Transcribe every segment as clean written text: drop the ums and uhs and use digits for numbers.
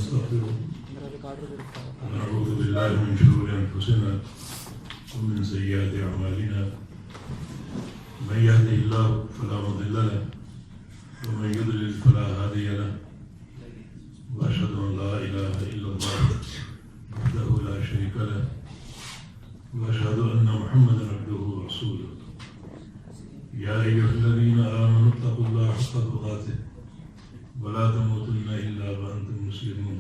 ونستغفره ونعوذ بالله من شرور أنفسنا ومن سيئات أعمالنا من يهده الله فلا مضل له ومن يضلل فلا هادي له وأشهد أن لا إله إلا الله وحده لا شريك له وأشهد أن محمدا عبده ورسوله يا أيها الذين آمنوا اتقوا الله حق تقاته ولا تموتن إلا وأنتم مسلمون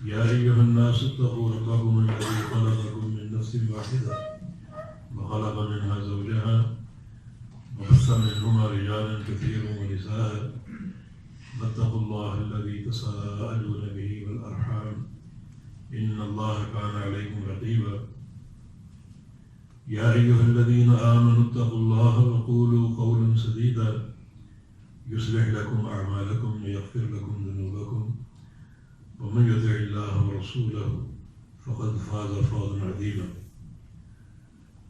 يا أيها الناس اتقوا ربكم الذي خلقكم من نفس واحدة وخلق منها زوجها وبث منهما رجالا كثيرا ونساء واتقوا الله الذي تساءلون به والأرحام إن الله كان عليكم رقيبا يا أيها الذين آمنوا اتقوا الله وقولوا قولا سديدا يصلح لكم أعمالكم ويغفر لكم ذنوبكم ومن يطع الله ورسوله فقد فاز فوزا عظيما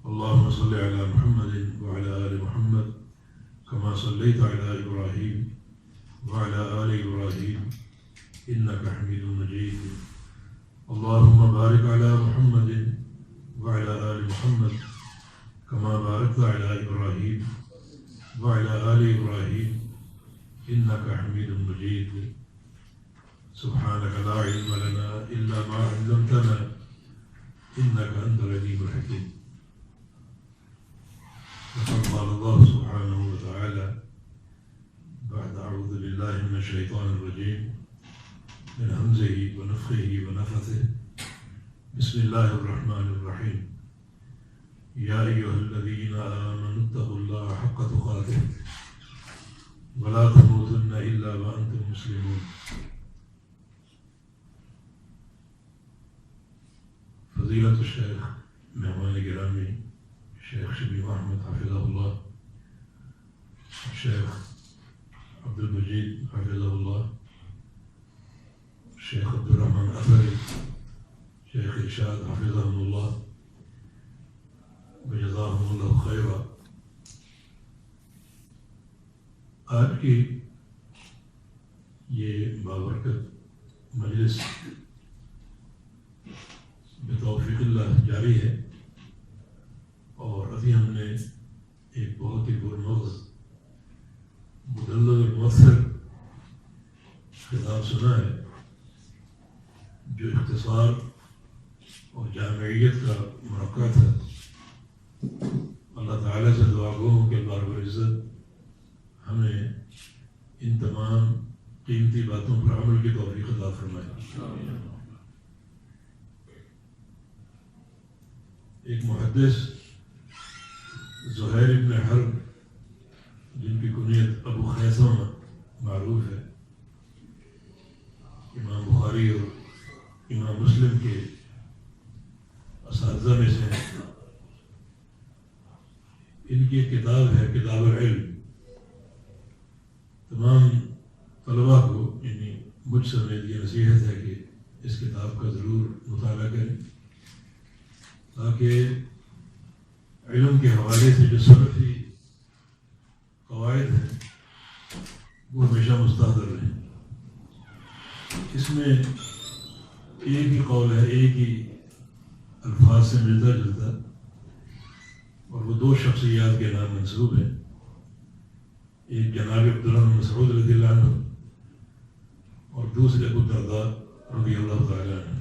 اللهم صل على محمد وعلى آل محمد كما صليت على إبراهيم وعلى آل إبراهيم إنك حميد مجيد اللهم بارك على محمد وعلى آل محمد كما باركت على إبراهيم وعلى آل إبراهيم إنك حميد مجيد سبحانك لا علم لنا إلا ما علمتنا إنك أنت العليم الحكيم وقد قال الله سبحانه وتعالى بعد أعوذ بالله من الشيطان الرجيم من همزه ونفخه ونفثه بسم الله الرحمن الرحيم يا أيها الذين آمنوا اتقوا الله حق تقاته ولا تموتن إلا وأنتم مسلمون فضيلة الشيخ مہمان گرامی شیخ شبیب احمد حفظہ اللہ، شیخ عبد المجید حفظہ اللہ، شیخ عبد الرحمن اثری، شیخ ارشاد حفظہم اللہ وجزاہم اللہ خیرا۔ آج کی یہ بابرکت مجلس بتوفیق اللہ جاری ہے، اور ابھی ہم نے ایک بہت ہی پرمغز مدلل مؤثر خطاب سنا ہے جو اختصار اور جامعیت کا مرکہ تھا۔ اللہ تعالیٰ سے دعا گو ہوں کہ اللہ رب العزت ہمیں ان تمام قیمتی باتوں پر عمل کی توفیق عطا فرمائے۔ ایک محدث زہیر ابن حرب جن کی کنیت ابو خیثمہ معروف ہے، امام بخاری اور امام مسلم کے اساتذہ میں سے ہیں۔ ان کی ایک کتاب ہے کتاب العلم، تمام طلباء کو یعنی مجھ سمیت یہ نصیحت ہے کہ اس کتاب کا ضرور مطالعہ کریں، تاکہ علم کے حوالے سے جو صرفی قواعد ہیں وہ ہمیشہ مستحضر رہیں۔ اس میں ایک ہی قول ہے، ایک ہی الفاظ سے ملتا جلتا، اور وہ دو شخصیات کے نام منسوب ہیں، ایک جناب عبداللہ بن مسعود رضی اللہ عنہ اور دوسرے ابو الدرداء رضی اللہ تعالیٰ عنہ،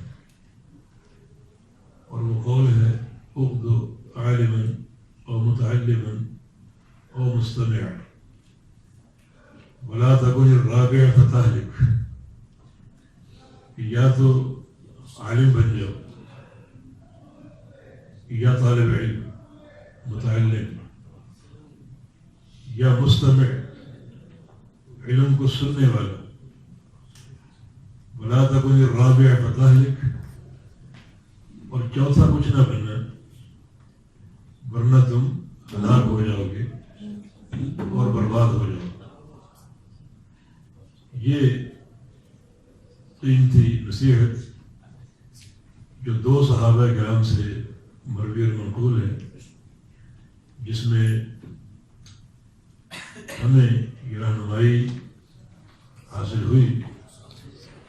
اور وہ قول ہے اغدو عالما او متعلما او مستمعا ولا تكن الرابع فتهلك، یا تو عالم بن جاؤ، یا طالب علم متعلم، یا مستمع علم کو سننے والا، ولا تكن الرابع فتهلك، اور چوتھا کچھ نہ بننا ورنہ تم ہلاک ہو جاؤ گے اور برباد ہو جاؤ گے۔ یہ قیمتی نصیحت جو دو صحابہ کرام سے مروی اور منقول ہے، جس میں ہمیں یہ رہنمائی حاصل ہوئی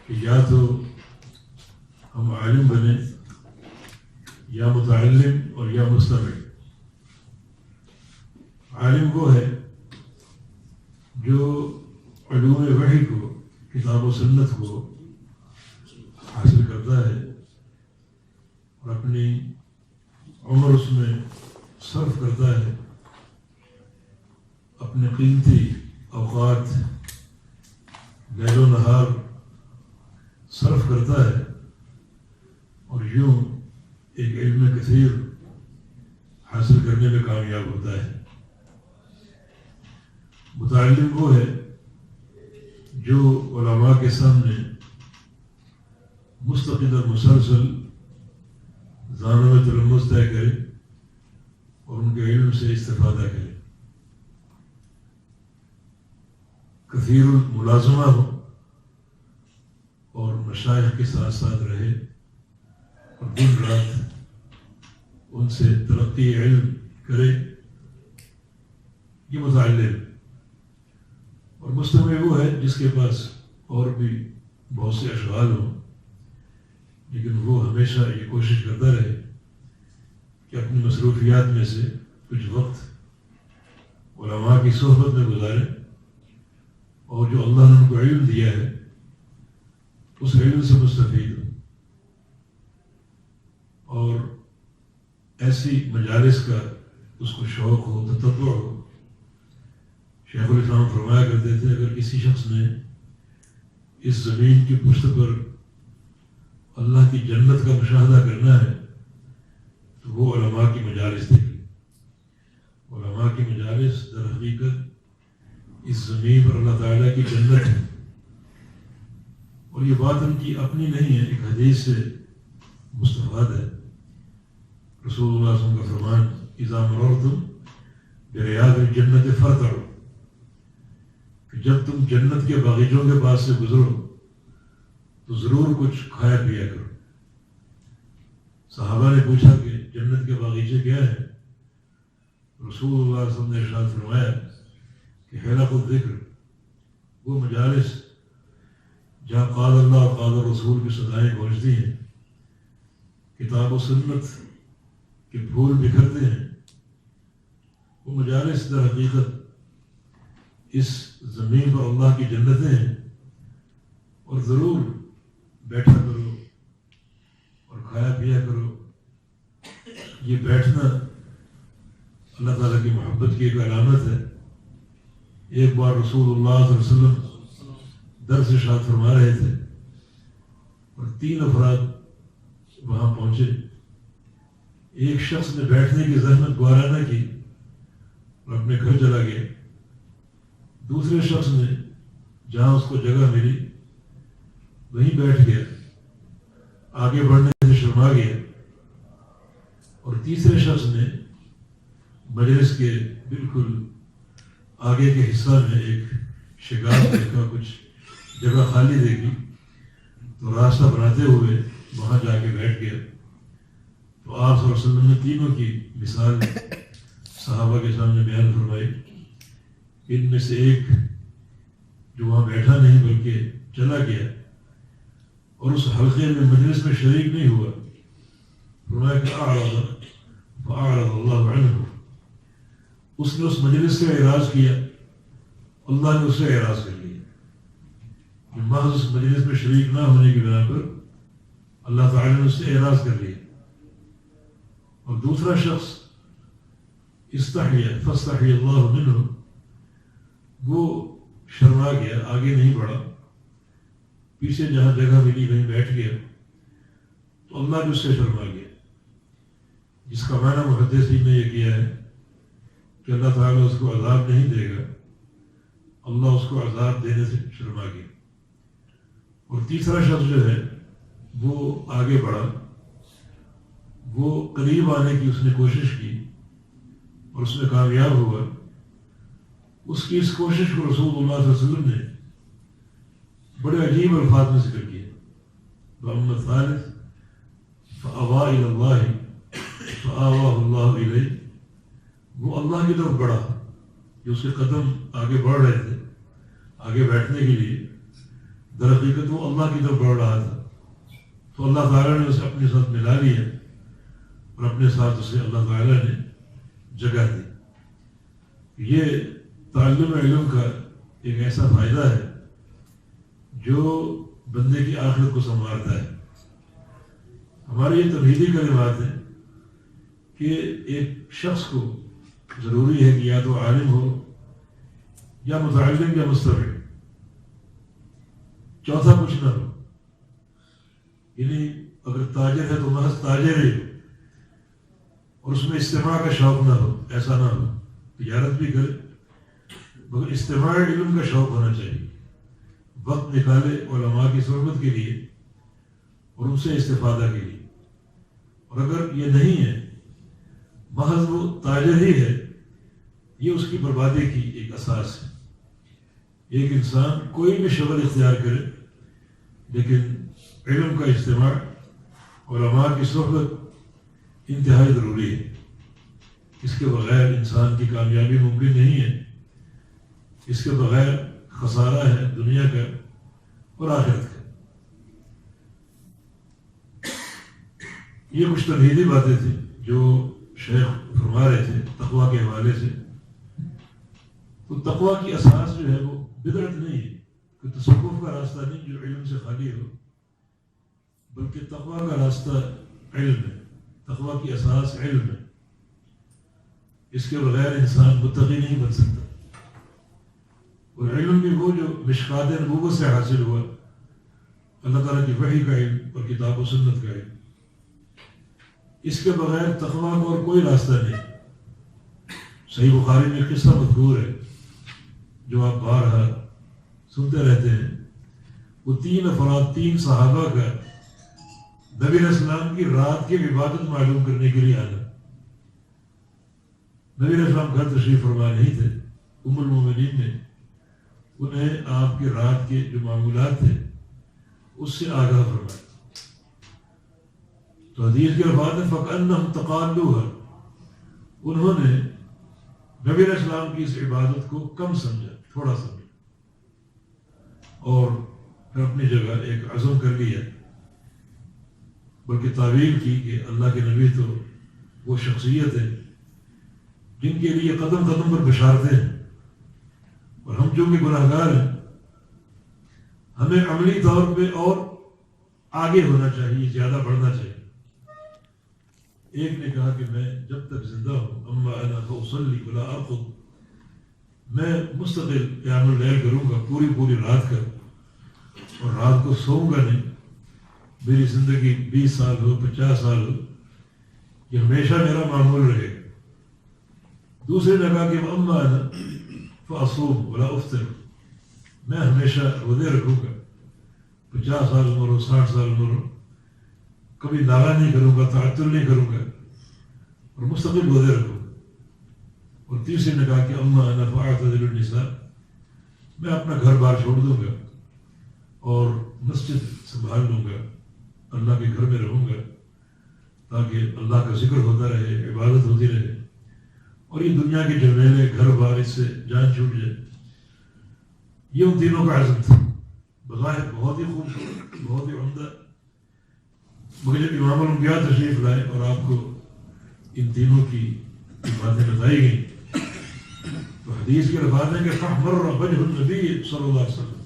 کہ یا تو ہم عالم بنیں یا متعلم اور یا مستمع۔ عالم وہ ہے جو علوم وحی کو، کتاب و سنت کو حاصل کرتا ہے اور اپنی عمر اس میں صرف کرتا ہے، اپنے قیمتی اوقات لیل و نہار صرف کرتا ہے اور یوں ایک علم کثیر حاصل کرنے میں کامیاب ہوتا ہے۔ متعلم وہ ہے جو علماء کے سامنے مستقل اور مسلسل زانوں میں تلمس طے کرے اور ان کے علم سے استفادہ کرے، کثیر الملازمہ ہو اور مشائخ کے ساتھ ساتھ رہے اور دن رات ان سے تلقی علم کرے، یہ متعلم۔ اور مستمع وہ ہے جس کے پاس اور بھی بہت سے اشغال ہوں لیکن وہ ہمیشہ یہ کوشش کرتا رہے کہ اپنی مصروفیات میں سے کچھ وقت علماء کی صحبت میں گزارے اور جو اللہ نے ان کو علم دیا ہے اس علم سے مستفید ہو، اور ایسی مجالس کا اس کو شوق ہو، تتبع ہو۔ شیخ الاسلام فرمایا کرتے تھے اگر کسی شخص نے اس زمین کی پشت پر اللہ کی جنت کا مشاہدہ کرنا ہے تو وہ علماء کی مجالس دیکھے۔ علماء کی مجالس در حقیقت اس زمین پر اللہ تعالیٰ کی جنت ہے، اور یہ بات ان کی اپنی نہیں ہے، ایک حدیث سے مستفاد ہے۔ رسول اللہ صلی اللہ علیہ وسلم کا فرمان اذا مررتم بریاض الجنت فارتعوا، کہ جب تم جنت کے باغیچوں کے پاس سے گزرو تو ضرور کچھ کھایا پیا کرو۔ صحابہ نے پوچھا کہ جنت کے باغیچے کیا ہیں؟ رسول اللہ صلی اللہ علیہ وسلم نے ارشاد فرمایا کہ حلق الذکر، وہ مجالس جہاں قال اللہ اور قال رسول کی صدائیں گونجتی ہیں، کتاب و سنت کے پھول بکھرتے ہیں، وہ مجالس در حقیقت اس زمین پر اللہ کی جنتیں ہیں۔ اور ضرور بیٹھا کرو اور کھایا پیا کرو، یہ بیٹھنا اللہ تعالیٰ کی محبت کی ایک علامت ہے۔ ایک بار رسول اللہ صلی اللہ علیہ وسلم درس ارشاد فرما رہے تھے اور 3 افراد وہاں پہنچے۔ ایک شخص نے بیٹھنے کی زحمت گوارا نہ کی اور اپنے گھر چلا گیا۔ دوسرے شخص نے جہاں اس کو جگہ ملی وہیں بیٹھ گیا، آگے بڑھنے سے شرما گیا۔ اور تیسرے شخص نے مجلس کے بالکل آگے کے حصہ میں ایک شگاف دیکھا، کچھ جگہ خالی دیکھی تو راستہ بناتے ہوئے وہاں جا کے بیٹھ گیا۔ تو آپ صلی اللہ علیہ وسلم نے تینوں کی مثال صحابہ کے سامنے بیان فرمائی۔ ان میں سے ایک جو وہاں بیٹھا نہیں بلکہ چلا گیا اور اس حلقے میں مجلس میں شریک نہیں ہوا، فرمایا کہ فأعرض اللہ عنہ، اس نے اس مجلس سے اعراض کیا، اللہ نے اسے اعراض کر لیا کہ محض اس مجلس میں شریک نہ ہونے کی بنا پر اللہ تعالیٰ نے اس سے اعراض کر لیا۔ اور دوسرا شخص استحیا فاستحی اللہ منہ، وہ شرما گیا، آگے نہیں بڑھا، پیچھے جہاں جگہ ملی وہیں بیٹھ گیا، تو اللہ بھی اس سے شرما گیا، جس کا معنی محدثین نے یہ کیا ہے کہ اللہ تعالیٰ اس کو عذاب نہیں دے گا، اللہ اس کو عذاب دینے سے شرما گیا۔ اور تیسرا شخص جو ہے وہ آگے بڑھا، وہ قریب آنے کی اس نے کوشش کی اور اس میں کامیاب ہوا۔ اس کی اس کوشش کو رسول اللہ صلی اللہ علیہ وسلم نے بڑے عجیب الفاظ میں ذکر کیا۔ وَأَمَّا الثَّالِثُ فَأَوَىٰ إِلَى اللَّهِ فَآوَاهُ اللَّهُ إِلَيْهِ، وہ اللہ کی طرف بڑھا، جو اس کے قدم آگے بڑھ رہے تھے آگے بیٹھنے کے لیے۔ در حقیقت وہ اللہ کی طرف بڑھ رہا تھا، تو اللہ تعالیٰ نے اسے اپنے ساتھ ملا لیا اور اپنے ساتھ اسے اللہ تعالیٰ نے جگہ دی۔ یہ تعلم علم کا ایک ایسا فائدہ ہے جو بندے کی آخرت کو سنوارتا ہے۔ ہمارے یہ توحیدی کلمات ہیں کہ ایک شخص کو ضروری ہے کہ یا تو عالم ہو یا متعلم یا مستمع، چوتھا کچھ نہ ہو۔ یعنی اگر تاجر ہے تو محض تاجر ہی ہو اور اس میں استماع کا شوق نہ ہو، ایسا نہ ہو، تجارت بھی کرے مگر استماع علم کا شوق ہونا چاہیے، وقت نکالے علماء کی صحبت کے لیے اور ان سے استفادہ کے لیے۔ اور اگر یہ نہیں ہے، محض وہ تاجر ہی ہے، یہ اس کی بربادی کی ایک اساس ہے۔ ایک انسان کوئی بھی شغل اختیار کرے لیکن علم کا اجتماع، علماء کی صحبت انتہائی ضروری ہے۔ اس کے بغیر انسان کی کامیابی ممکن نہیں ہے، اس کے بغیر خسارہ ہے دنیا کا اور آخرت کا۔ یہ کچھ تمہیدی باتیں تھیں جو شیخ فرما رہے تھے تقویٰ کے حوالے سے۔ تو تقویٰ کی اساس جو ہے وہ بدعت نہیں ہے، کہ تصوف کا راستہ نہیں جو علم سے خالی ہو، بلکہ تقویٰ کا راستہ علم ہے، تقویٰ کی اساس علم ہے۔ اس کے بغیر انسان متقی نہیں بن سکتا۔ اور علم بھی وہ جو مشکات نبوت سے حاصل ہوا، اللہ تعالیٰ کی وحی کا علم اور کتاب و سنت کا علم۔ اس کے بغیر تقویٰ کا اور کوئی راستہ نہیں۔ صحیح بخاری میں قصہ مذکور ہے جو آپ بارہا سنتے رہتے ہیں۔ وہ 3 افراد، 3 صحابہ کا نبی علیہ السلام کی رات کی عبادت معلوم کرنے کے لیے آنا۔ نبی علیہ السلام گھر تشریف فرما نہیں تھے، ام المومنین نے انہیں آپ کی رات کے جو معمولات تھے اس سے آگاہ فرمایا۔ تو حدیث کے الفاظ میں فَكَأَنَّهُمْ تَقَالُوهَا، انہوں نے نبی علیہ السلام کی اس عبادت کو کم سمجھا، تھوڑا سمجھا، اور پھر اپنی جگہ ایک عزم کر لیا، بلکہ تعویل کی کہ اللہ کے نبی تو وہ شخصیت ہے جن کے لیے قدم قدم پر بشارتیں ہیں، اور ہم جو کہ گناہ گار ہیں، ہمیں عملی طور پہ اور آگے ہونا چاہیے، زیادہ بڑھنا چاہیے۔ ایک نے کہا کہ میں جب تک زندہ ہوں، اما انا فاصلی ولا ارقد، میں مستقل قیام اللیل کروں گا، پوری رات کا، اور رات کو سوؤں گا نہیں۔ میری زندگی 20 سال ہو، 50 سال ہو، یہ ہمیشہ میرا معمول رہے گا۔ دوسرے نے کہا کہ اما انا فاصوم ولا افطر، میں ہمیشہ روزے رکھوں گا، 50 سال عمر ہو، 60 سال عمر ہو، کبھی ناغہ نہیں کروں گا، تعطل نہیں کروں گا، اور مستقل روزے رکھوں گا۔ اور تیسرے نے کہا کہ اما انا فاعتزل النساء، میں اپنا گھر بار چھوڑ دوں گا اور مسجد سنبھال لوں گا، اللہ کے گھر میں رہوں گا تاکہ اللہ کا ذکر ہوتا رہے، عبادت ہوتی رہے، اور یہ دنیا کے جھمیلے گھر بار اس سے جان چھوٹ جائے۔ یہ ان تینوں کا عزم تھا، بظاہر بہت ہی خوبصورت، بہت ہی عمدہ، مگر جب امام الانبیاء تشریف لائے اور آپ کو ان تینوں کی باتیں بتائی گئیں تو حدیث کے الفاظ ہیں کہ فَاحْمَرَّ وَجْهُ النَّبِيِّ صلی اللہ علیہ وسلم،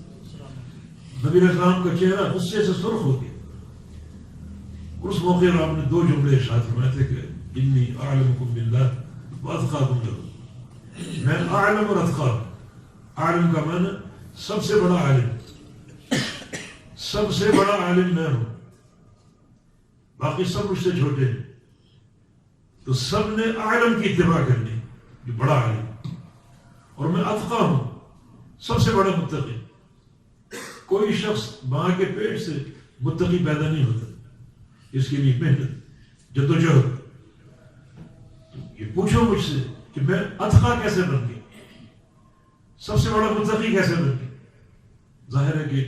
نبی علیہ السلام کا چہرہ غصے سے سرخ ہو گیا۔ اس موقع پر آپ نے 2 جملے ارشاد فرمائے تھے کہ انی اعلمکم باللہ واتقاکم لہ، میں اعلم اور اتقا، عالم کا معنی سب سے بڑا عالم، سب سے بڑا عالم میں ہوں، باقی سب مجھ سے چھوٹے ہیں، تو سب نے عالم کی اتباع کرنی جو بڑا عالم، اور میں اتقا ہوں، سب سے بڑا متقی۔ کوئی شخص ماں کے پیٹ سے متقی پیدا نہیں ہوتا، اس کے لیے محنت، جدوجہد۔ یہ پوچھو مجھ سے کہ میں اتقا کیسے بن گیا، سب سے بڑا متقی کیسے بن گیا؟ ظاہر ہے کہ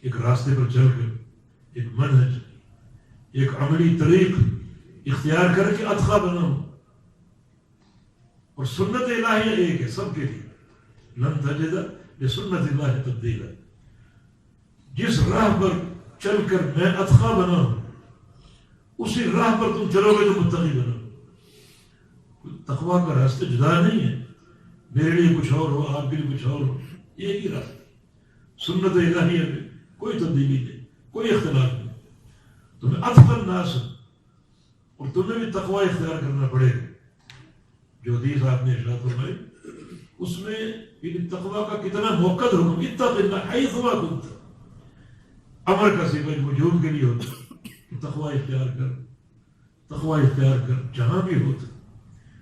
ایک راستے پر چل کر، ایک منہج، ایک عملی طریق اختیار کر کے اتقا بنا ہوں، اور سنت الہیہ ایک ہے سب کے لیے، لن تجد لسنت اللہ تبدیلا۔ جس راہ پر چل کر میں اتقی بنا ہوں اسی راہ پر تم چلو گے تو متقی بنو. تقویٰ کا راستہ جدا نہیں ہے، میرے لیے کچھ اور ہو آپ کے لیے کچھ اور ہو، ایک ہی راستہ. سنت الہیہ میں کوئی تبدیلی نہیں، کوئی اختلاف نہیں. تمہیں اتقی الناس اور تمہیں بھی تقویٰ اختیار کرنا پڑے گا. جو حدیث آپ نے ارشاد فرمائی اس میں یہ تقویٰ کا کتنا موقت حکم، اتق اللہ حیثما کنت، امر کا صیغہ وجوب کے لیے ہوتا ہے. تقویٰ اختیار کر، تقویٰ اختیار کر جہاں بھی ہو،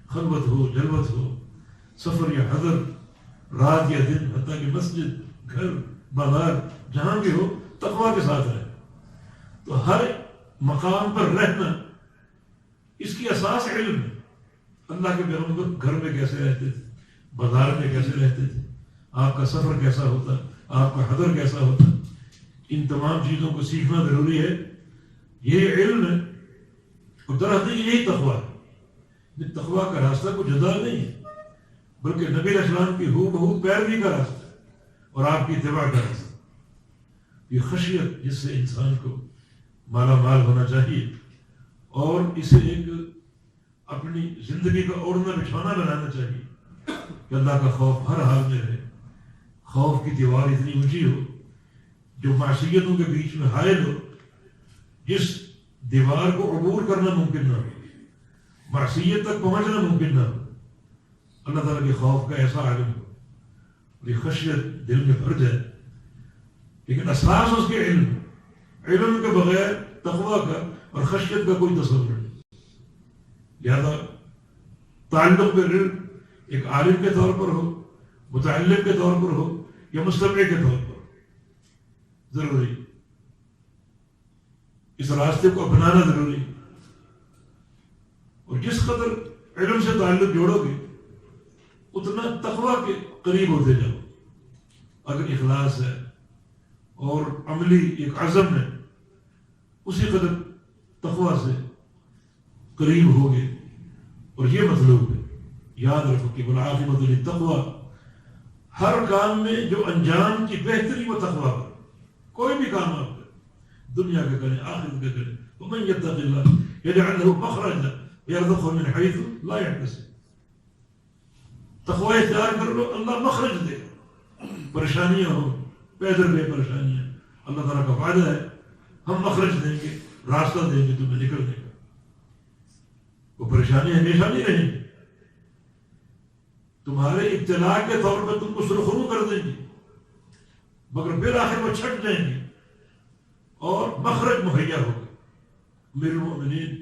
خلوت ہو، جلوت ہو، سفر یا حضر، رات یا دن، حتیٰ کہ مسجد، گھر، بازار، جہاں بھی ہو تقویٰ کے ساتھ رہے. تو ہر مقام پر رہنا اس کی اساس علم ہے. اللہ کے پیغمبر گھر میں کیسے رہتے تھے، بازار میں کیسے رہتے تھے، آپ کا سفر کیسا ہوتا، آپ کا حضر کیسا ہوتا، ان تمام چیزوں کو سیکھنا ضروری ہے. یہ علم ہے اور درحقیقت یہی تقویٰ ہے. تقویٰ کا راستہ کوئی جدا نہیں ہے بلکہ نبی علیہ السلام کی ہو بہو پیروی کا راستہ ہے اور آپ کی اتباع کا راستہ. یہ خشیت جس سے انسان کو مالا مال ہونا چاہیے اور اسے ایک اپنی زندگی کا اوڑھنا بچھانا بنانا چاہیے کہ اللہ کا خوف ہر حال میں رہے. خوف کی دیوار اتنی اونچی ہو جو معصیتوں کے بیچ میں حائل ہو، جس دیوار کو عبور کرنا ممکن نہ ہو، معصیت تک پہنچنا ممکن نہ ہو. اللہ تعالیٰ کے خوف کا ایسا عالم ہو اور یہ خشیت دل میں بھر جائے. لیکن اساس اس کے علم، علم کے بغیر تقویٰ کا اور خشیت کا کوئی تصور نہیں. لہذا تعلق بالعلم ایک عالم کے طور پر ہو، متعلم کے طور پر ہو یا مستمع کے طور پر ضروری. اس راستے کو اپنانا ضروری. اور جس قدر علم سے تعلق جوڑو گے اتنا تقویٰ کے قریب ہوتے جاؤ. اگر اخلاص ہے اور عملی ایک عزم ہے اسی قدر تقویٰ سے قریب ہوگے. اور یہ مطلوب ہے، یاد رکھو کہ والعاقبۃ للتقویٰ، ہر کام میں جو انجام کی بہتری وہ تقویٰ پر. کوئی بھی کام آپ کریں، دنیا کا کریں، آخرت کا کریں، ومن یتق اللہ یجعل لہ مخرجا ویرزقہ من حیث لا یحتسب. تقویٰ اختیار کر لو، اللہ مخرج دے گا. پریشانیاں ہوں، پیدر بے پریشانیاں، اللہ تعالیٰ کا وعدہ ہے ہم مخرج دیں گے، راستہ دیں گے تمہیں نکلنے کا. وہ پریشانی ہمیشہ نہیں رہیں گی، تمہارے ابتلاء کے طور پر تم کو سرخرو کر دیں گی، مگر بالآخر وہ چھٹ جائیں گی اور مخرج مہیا ہوگا. امیر المؤمنین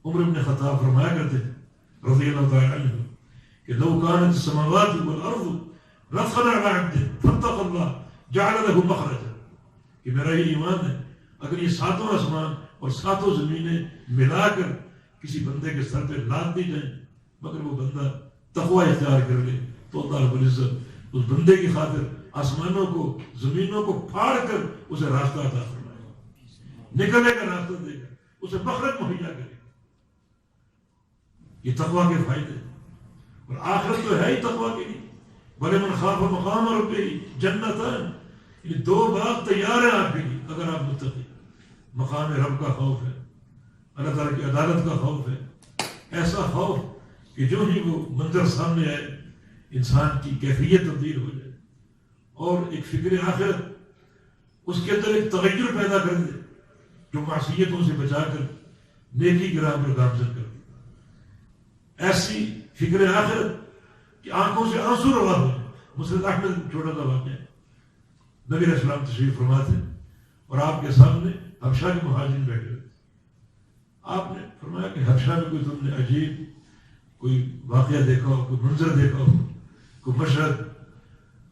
عمر بن خطاب فرمایا کرتے تھے رضی اللہ تعالی عنہ کہ لو كانت السماوات والارض رتقا على عبد فاتقى الله جعل له مخرجا. کہ میرا یہ ایمان ہے اگر یہ ساتوں آسمان اور ساتوں زمینیں ملا کر کسی بندے کے سر پہ لاد دی جائیں مگر وہ بندہ تقویٰ اختیار کر لے تو اللہ رب العزت اس بندے کی خاطر آسمانوں کو زمینوں کو پھاڑ کر اسے راستہ عطا فرمائے گا، نکلنے کا راستہ دے گا، اسے مخرج مہیا کرے گا. یہ تقویٰ کے فائدے اور آخرت تو ہے ہی تقویٰ کے لیے. وَلِمَنْ خَافَ مَقَامَ رَبِّهِ جَنَّتَانِ، یہ دو باغ تیار ہیں آپ کے لیے اگر آپ متقی. مقام رب کا خوف ہے، اللہ تعالیٰ کی عدالت کا خوف ہے، ایسا خوف کہ جو ہی وہ منظر سامنے آئے انسان کی کیفیت تبدیل ہو جائے اور ایک فکر آخرت اس کے اندر ایک تغیر پیدا کر دے جو معصیتوں سے بچا کر نیکی کی راہ پر گامزن کر دے. ایسی فکر آخرت کہ آنکھوں سے آنسو روا ہو. مسند احمد چھوٹا سا واقعہ ہے. نبی علیہ السلام تشریف فرما تھے اور آپ کے سامنے حبشہ کے مہاجرین بیٹھے ہوئے تھے. آپ نے فرمایا کہ حبشہ میں کوئی تم نے عجیب کوئی واقعہ دیکھا ہو، کوئی منظر دیکھا ہو، کوئی مشہد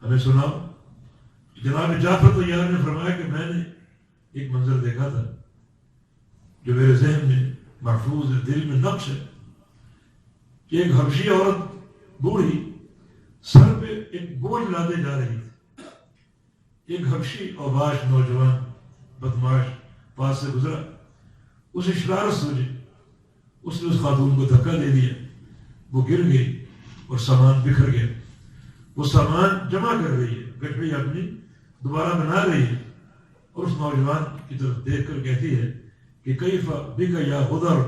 ہمیں سناؤ. جناب جعفر طیار نے فرمایا کہ میں نے ایک منظر دیکھا تھا جو میرے ذہن میں محفوظ ہے، دل میں نقش ہے کہ ایک حبشی عورت بوڑھی سر پہ ایک بوجھ لادے جا رہی تھی. ایک حبشی اوباش نوجوان بدماش پاس سے گزرا، اسے شرارت سوچی، اس نے اس خاتون کو دھکا دے دیا، وہ گر گئی اور سامان بکھر گیا. وہ سامان جمع کر رہی ہے، گٹڑی اپنی دوبارہ بنا رہی ہے. اور اس نوجوان کی طرف دیکھ کر کہتی ہے کہ کیف بک یا غدر،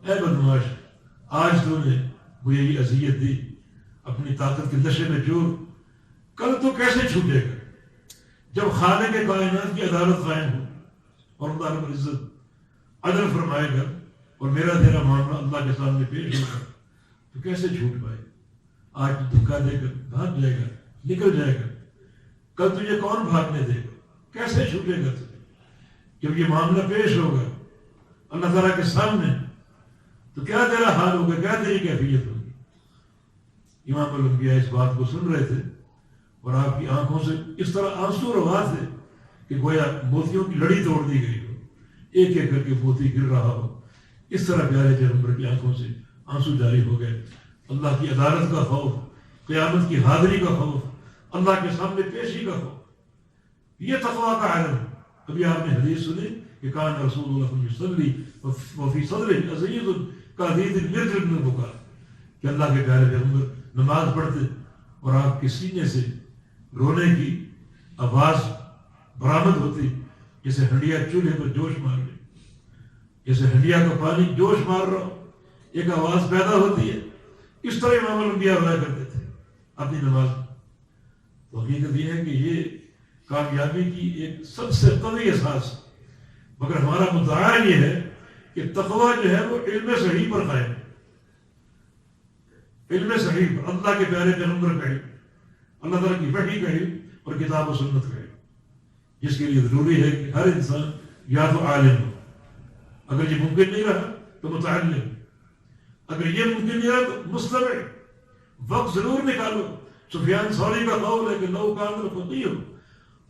اے بدمعاش، آج تو نے مجھے یہ اذیت دی، اپنی طاقت کے نشے میں چور، کل تو کیسے چھوٹے گا جب خالق کے کائنات کی عدالت قائم ہو اور اللہ رب العزت عدل فرمائے گا اور میرا تیرا معاملہ اللہ کے سامنے پیش ہوگا تو کیسے چھوٹ پائے؟ آج تو دھکا دے کر بھاگ جائے گا، نکل جائے گا، کل تجھے کون بھاگنے دے گا؟ کیسے چھوٹے گا تجھے جب یہ معاملہ پیش ہوگا اللہ تعالیٰ کے سامنے؟ تو کیا تیرا حال ہوگا، کیا تیری کیفیت ہوگی؟ امام الانبیاء اس بات کو سن رہے تھے اور آپ کی آنکھوں سے اس طرح آنسو روا تھے کہ گویا موتیوں کی لڑی توڑ دی گئی ہو، ایک ایک کر کے موتی گر رہا ہو۔ اس طرح پیارے پیغمبر کی آنکھوں سے آنسو جاری ہو گئے۔ اللہ کی عدالت کا خوف، قیامت کی حاضری کا خوف، اللہ کے سامنے پیشی کا خوف، یہ تقویٰ کا علم ہے۔ ابھی آپ نے حدیث سنی کہ کان رسول اللہ یصلی وفی صدرہ عزیز کعدید المرجل من البکا، کہ اللہ کے پیارے پیغمبر نماز پڑھتے اور آپ کے سینے سے رونے کی آواز برآمد ہوتی جیسے ہنڈیا چولہے پر جوش مار رہی، جیسے ہنڈیا کا پانی جوش مار رہا ہو، ایک آواز پیدا ہوتی ہے۔ اس طرح امام الانبیاء رویا کرتے تھے اپنی نماز میں۔ تو حقیقت یہ ہے کہ یہ کامیابی کی ایک سب سے قوی احساس ہے، مگر ہمارا مدعا یہ ہے کہ تقویٰ جو ہے وہ علم صحیح پر قائم ہے، علم صحیح پر، اللہ کے پیارے پیغمبر کا علم، اللہ تعالیٰ کی وحی کا علم اور کتاب و سنت کا علم، جس کے لیے ضروری ہے کہ ہر انسان یا تو عالم ہو، اگر یہ ممکن نہیں رہا تو متعلم، اگر یہ ممکن نہیں رہا تو مستمع، وقت ضرور نکالو۔ سفیان ثوری کا قول ہے کہ لو کان الفقیہ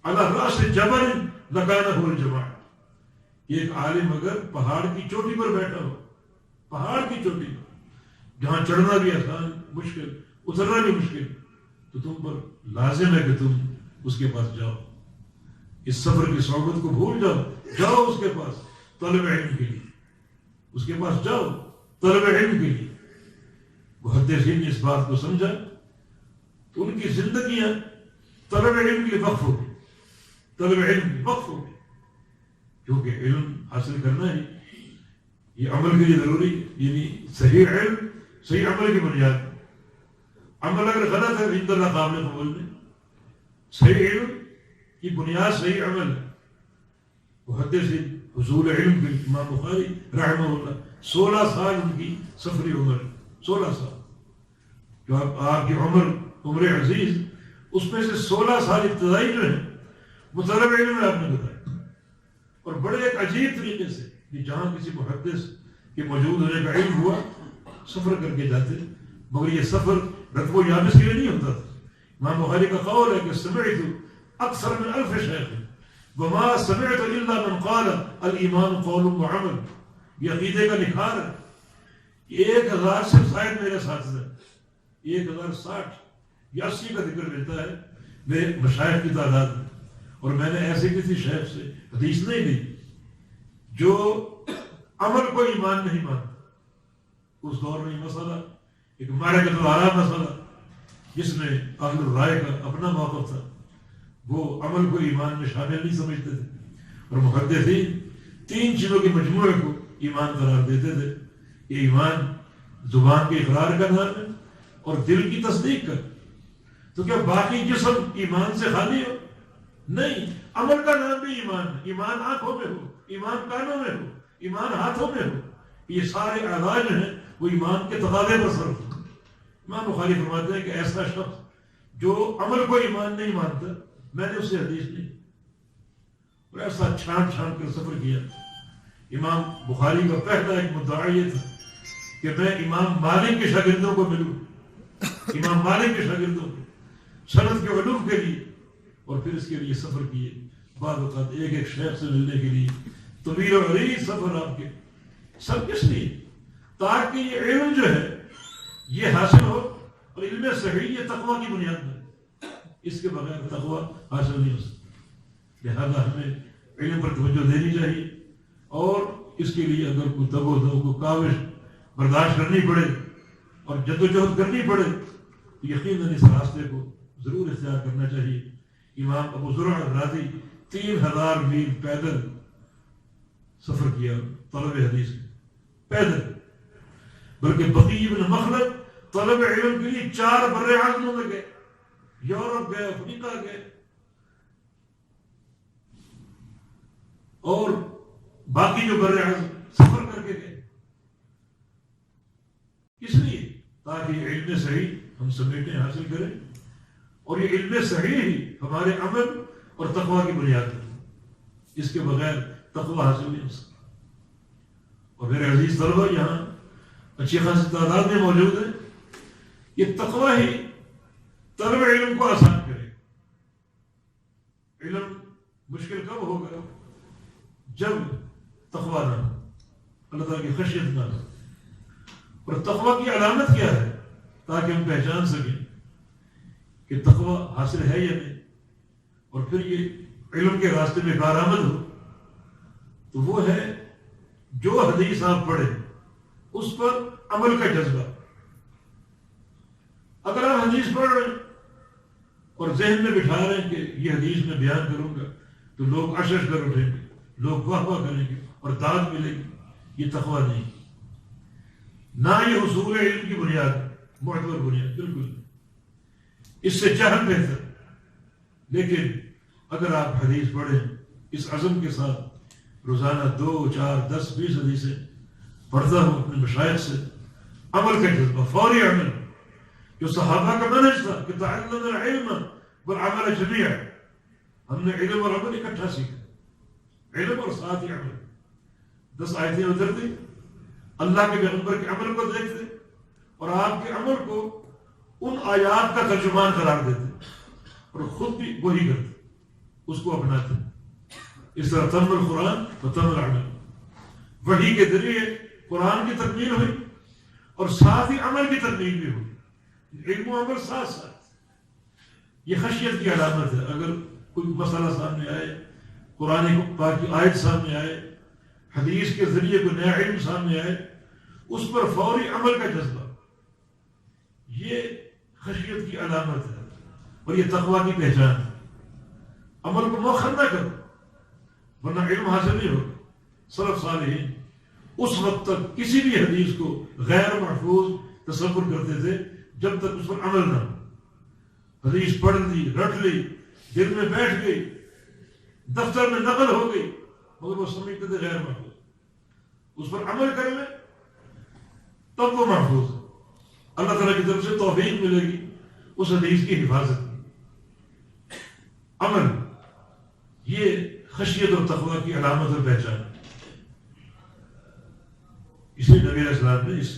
علی راس جبل لکانہ الجماع، ایک عالم اگر پہاڑ کی چوٹی پر بیٹھا ہو، پہاڑ کی چوٹی پر جہاں چڑھنا بھی آسان مشکل، اترنا بھی مشکل، تو تم پر لازم ہے کہ تم اس کے پاس جاؤ، اس سفر کی صحبت کو بھول جاؤ، جاؤ اس کے پاس طلب علم کے لیے، اس کے پاس جاؤ طلب علم کے لیے۔ محدثین نے اس بات کو سمجھا تو ان کی زندگیاں طلب علم کے وقف ہو گئی، طلب علم کے وقف ہو گئی، کیونکہ علم حاصل کرنا ہے یہ عمل کے لیے ضروری ہے، یعنی صحیح علم صحیح عمل کی بنیاد۔ عمل اگر غلط ہے عند اللہ قابل قبول نہیں، صحیح علم کی بنیاد صحیح عمل ہے۔ محدثین حصول علم کے امام بخاری رحمہ اللہ 16 سال ان کی سفری عمر، 16 سال جو آپ کی عمر عزیز، اس میں سے 16 سال ابتدائی جو ہے وہ طلب علم میں آپ نے بتایا، اور بڑے ایک عجیب طریقے سے کہ جہاں کسی محدث کے موجود ہونے کا علم ہوا سفر کر کے جاتے، مگر یہ سفر رتب و یابس کے لیے نہیں ہوتا تھا۔ امام بخاری کا قول ہے کہ سمعت اکثر من 1000 شیخ وما سمعت الا من قال الایمان قول وعمل، یہ عقیدے کا نکھار ہے۔ 1000 سے زائد میرے ساتھ ہیں، 1060 یا 80 کا ذکر ملتا ہے میرے مشائخ کی تعداد میں، اور میں نے ایسے کسی شیخ سے حدیث نہیں لی جو عمل کو ایمان نہیں مانتا۔ اس دور میں یہ مسئلہ ایک معرکۃ الآراء مسئلہ جس میں اہل الرائے کا اپنا موقف تھا، وہ عمل کو ایمان میں شامل نہیں سمجھتے تھے، اور محدثین 3 چیزوں کے مجموعے کو ایمان قرار دیتے تھے۔ یہ ایمان زبان کے اقرار کا نام ہے اور دل کی تصدیق کا۔ تو کیا باقی جسم ایمان سے خالی ہو؟ نہیں، عمل کا نام بھی ایمان ہے۔ ایمان آنکھوں میں ہو، ایمان کانوں میں ہو، ایمان ہاتھوں میں ہو، یہ سارے اعضاء جو ہیں وہ ایمان کے تقاضے پر صرف ہو۔ امام بخاری فرماتے ہیں کہ ایسا شخص جو عمل کو ایمان نہیں مانتا، میں نے اس سے حدیث نہیں، اور ایسا چھان چھان کر سفر کیا۔ امام بخاری کا پہلا ایک مدعا یہ تھا کہ میں امام مالک کے شاگردوں کو ملوں، امام مالک کے شاگردوں کو سند کے علوم کے لیے، اور پھر اس کے لیے سفر کیے۔ بعض اوقات ایک ایک شیخ سے ملنے کے لیے طویل و عریض سفر آپ کے، سب کس لیے؟ تاکہ یہ علم جو ہے یہ حاصل ہو، اور علم صحیح یہ تقویٰ کی بنیاد ہے، اس کے بغیر تقویٰ حاصل نہیں ہو سکتا۔ لہذا ہمیں علم پر توجہ دینی چاہیے، اور اس کے لیے اگر کوئی دب و دو کو کاوش برداشت کرنی پڑے اور جدوجہد کرنی پڑے تو یقیناً اس راستے کو ضرور اختیار کرنا چاہیے۔ امام ابو زرع الرازی 3000 میل پیدل سفر کیا طلب حدیث پیدل، بلکہ بقی بن مخلد طلب علم کے لیے 4 بر اعظموں میں گئے، یورپ گئے، افریقہ گئے، اور باقی جو بر اعظم سفر کر کے گئے، اس لیے تاکہ علم صحیح ہم سمیٹیں حاصل کریں، اور یہ علم صحیح ہی ہمارے عمل اور تقوی کی بنیاد ہے، اس کے بغیر تقوی حاصل نہیں ہو سکتا۔ اور میرے عزیز طلبہ یہاں اچھی خاصی تعداد میں موجود ہیں، یہ تقوی ہی طلب علم کو آسان کرے۔ علم مشکل کب ہوگا؟ جب تقوی نہ ہو، اللہ تعالیٰ کی خشیت نہ ہو۔ اور تقوی کی علامت کیا ہے تاکہ ہم پہچان سکیں کہ تقوی حاصل ہے یا نہیں، اور پھر یہ علم کے راستے میں کارآمد ہو، تو وہ ہے جو حدیث آپ پڑھیں اس پر عمل کا جذبہ۔ اگر آپ حدیث پڑھ رہے ہیں اور ذہن میں بٹھا رہے ہیں کہ یہ حدیث میں بیان کروں گا تو لوگ عشش کر اٹھیں گے، لوگ واہ واہ کریں گے اور داد ملے گی، یہ تقوی نہیں، نہ یہ حصول علم کی بنیاد، معتبر بنیاد، بالکل اس سے جہل بہتر۔ لیکن اگر آپ حدیث پڑھیں اس عزم کے ساتھ روزانہ 2، 4، 10، 20 حدیثیں پڑھتا ہوں اپنے مشائخ سے، عمل کا جذبہ، فوری عمل، جو صحابہ کا منہج تھا کہ تعلمنا العلم والعمل جميعا، ہم نے علم اور عمل اکٹھا سیکھا، علم اور ساتھ ہی عمل۔ 10 آیتیں اترتی، اللہ کے پیغمبر کے عمل کو دیکھتے اور آپ کے عمل کو ان آیات کا ترجمان قرار دیتے اور خود بھی وہی کرتے، اس کو اپناتے۔ اس طرح تم القرآن و تم العمل، وحی کے ذریعے قرآن کی تکمیل ہوئی اور ساتھ ہی عمل کی تکمیل بھی ہوئی، علم و عمل ساتھ ساتھ۔ یہ خشیت کی علامت ہے۔ اگر کوئی مسئلہ سامنے آئے، قرآن پاک کی آیت سامنے آئے، حدیث کے ذریعے کوئی نیا علم سامنے آئے، اس پر فوری عمل کا جذبہ، یہ خشیت کی علامت ہے اور یہ تقوی کی پہچان ہے۔ عمل کو مؤخر نہ کرو ورنہ علم حاصل نہیں ہوگا۔ سلف صالحین اس وقت تک کسی بھی حدیث کو غیر محفوظ تصور کرتے تھے جب تک اس پر عمل نہ ہو۔ حدیث پڑھ لی، رٹ لی، دل میں بیٹھ گئی، دفتر میں نقل ہو گئی، مگر وہ سمجھتے تھے غیر محفوظ۔ اس پر عمل کر لیں تب وہ محفوظ ہے، اللہ تعالیٰ کی طرف سے توفیق ملے گی اس حدیث کی حفاظت کی۔ عمل یہ خشیت اور تقوی کی علامت اور پہچان۔ اس لیے نبی علیہ السلام نے اس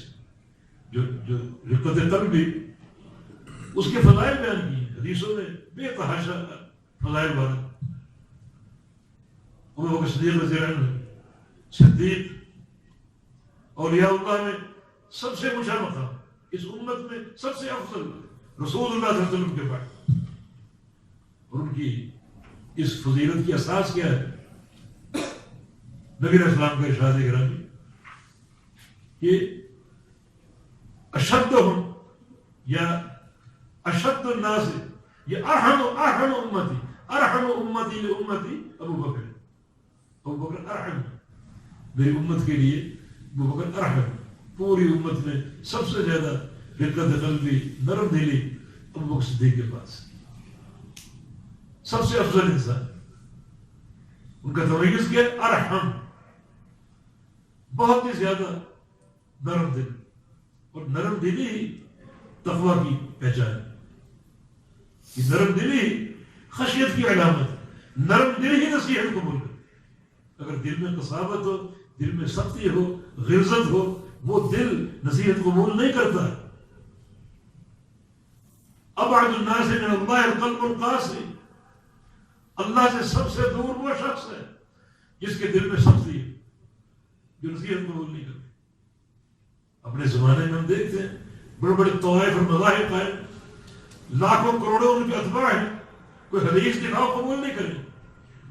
جو رقت قلبی اس کے فضائل بیان کی حدیثوں میں بے تحاشا فضائل والے۔ ابو بکر صدیق رضی اللہ عنہ، صدیق اولیاء اللہ میں سب سے اونچا مقام، اس امت میں سب سے افضل رسول اللہ صلی اللہ علیہ وسلم کے بعد، اور ان کی اس فضیلت کی اساس کیا ہے؟ نبی علیہ السلام کا ارشاد گرامی کہ اشدہم یا اشد الناس یا ارحم امتی لامتی ابو بکر، ابو بکر ارحم، میری امت کے لیے ابو بکر ارحم، پوری امت میں سب سے زیادہ رقت قلبی، نرم دلی ابو بکر صدیق کے پاس، سب سے افضل انسان۔ ان کا تمیز کیا؟ ارحم، بہت ہی زیادہ نرم دل، اور نرم دلی ہی تقوی کی پہچان ہے۔ یہ نرم دلی ہی خشیت کی علامت، نرم دل ہی نصیحت قبول کرے۔ اگر دل میں قساوت ہو، دل میں سختی ہو، غلظت ہو، وہ دل نصیحت قبول نہیں کرتا۔ ابعد الناس من اللہ القلب القاسي، اللہ سے سب سے دور وہ شخص ہے جس کے دل میں سختی ہے، جو نصیحت قبول نہیں کرتے۔ اپنے زمانے میں ہم دیکھتے ہیں بڑے بڑے طوائف اور مذاہب قائم، لاکھوں کروڑوں ان کے اتباع ہیں، کوئی حدیث دکھاؤ قبول نہیں کرے،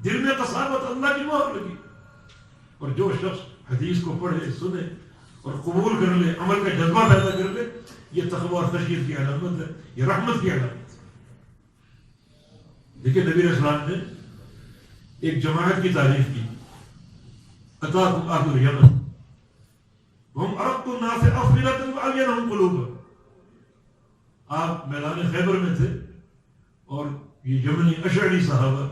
دل میں قساوت، اللہ کی مہر لگی۔ اور جو شخص حدیث کو پڑھے، سنے اور قبول کر لے، عمل کا جذبہ پیدا کر لے، یہ تقوی اور خشیت کی علامت ہے، یہ رحمت کی علامت ہے۔ لیکن نبی علیہ السلام نے ایک جماعت کی تعریف کی، اتاکم اہل الیمن وہم ارق الناس افئدۃ والینہم قلوبا. آپ میدان خیبر میں تھے اور یہ یمنی اشعری صحابہ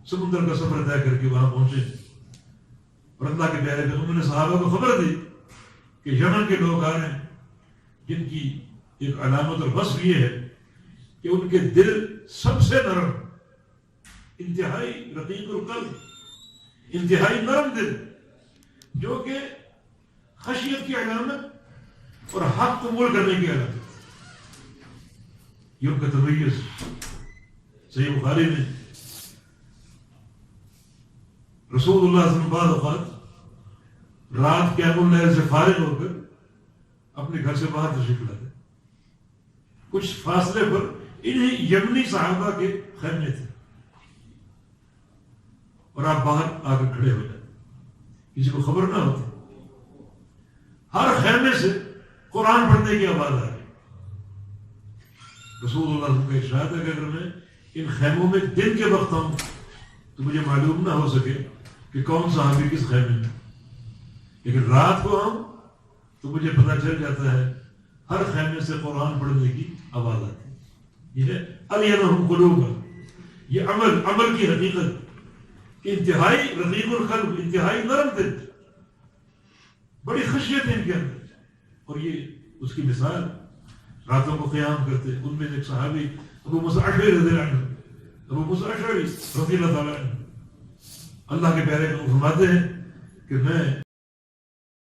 سمندر کا سفر طے کر کے وہاں پہنچے، اور اللہ کے پیارے پیغمبر نے صحابہ کو خبر دی کہ یمن کے لوگ آ رہے ہیں، جن کی ایک علامت اور وصف یہ ہے کہ ان کے دل سب سے نرم، انتہائی رقیق القلب، انتہائی نرم دل، جو کہ خشیت کی علامت اور حق قبول کرنے کی علامت. یہ ان کا تمیز. صحیح بخاری میں رسول اللہ صلی اللہ علیہ وسلم بعض اوقات رات قیام اللیل سے فارغ ہو کر اپنے گھر سے باہر تشریف لاتے. کچھ فاصلے پر انہیں یمنی صحابہ کے خیمے تھے، اور آپ باہر آ کر کھڑے ہو جاتے، کسی کو خبر نہ ہوتی. ہر خیمے سے قرآن پڑھنے کی آواز آ رہی. رسول اللہ صلی اللہ علیہ وسلم کا ارشاد ہے کہ اگر میں ان خیموں میں دن کے وقت آؤں تو مجھے معلوم نہ ہو سکے کہ کون صحابی کس خیمے میں، لیکن رات کو آؤں تو مجھے پتہ چل جاتا ہے ہر خیمے سے قرآن پڑھنے کی آواز آتی ہے. یہ ہے الینہم قلوبا. یہ عمل کی حقیقت، انتہائی رقیق القلب، انتہائی نرم دل، بڑی خشیت ہے ان کے اندر. اور یہ اس کی مثال، راتوں کو قیام کرتے. ان میں ایک صحابی ابو موسیٰ اشعری رضی اللہ عنہ، ابو موسیٰ اشعری رضی اللہ تعالیٰ عنہ، اللہ کے پیارے کو فرماتے ہیں کہ میں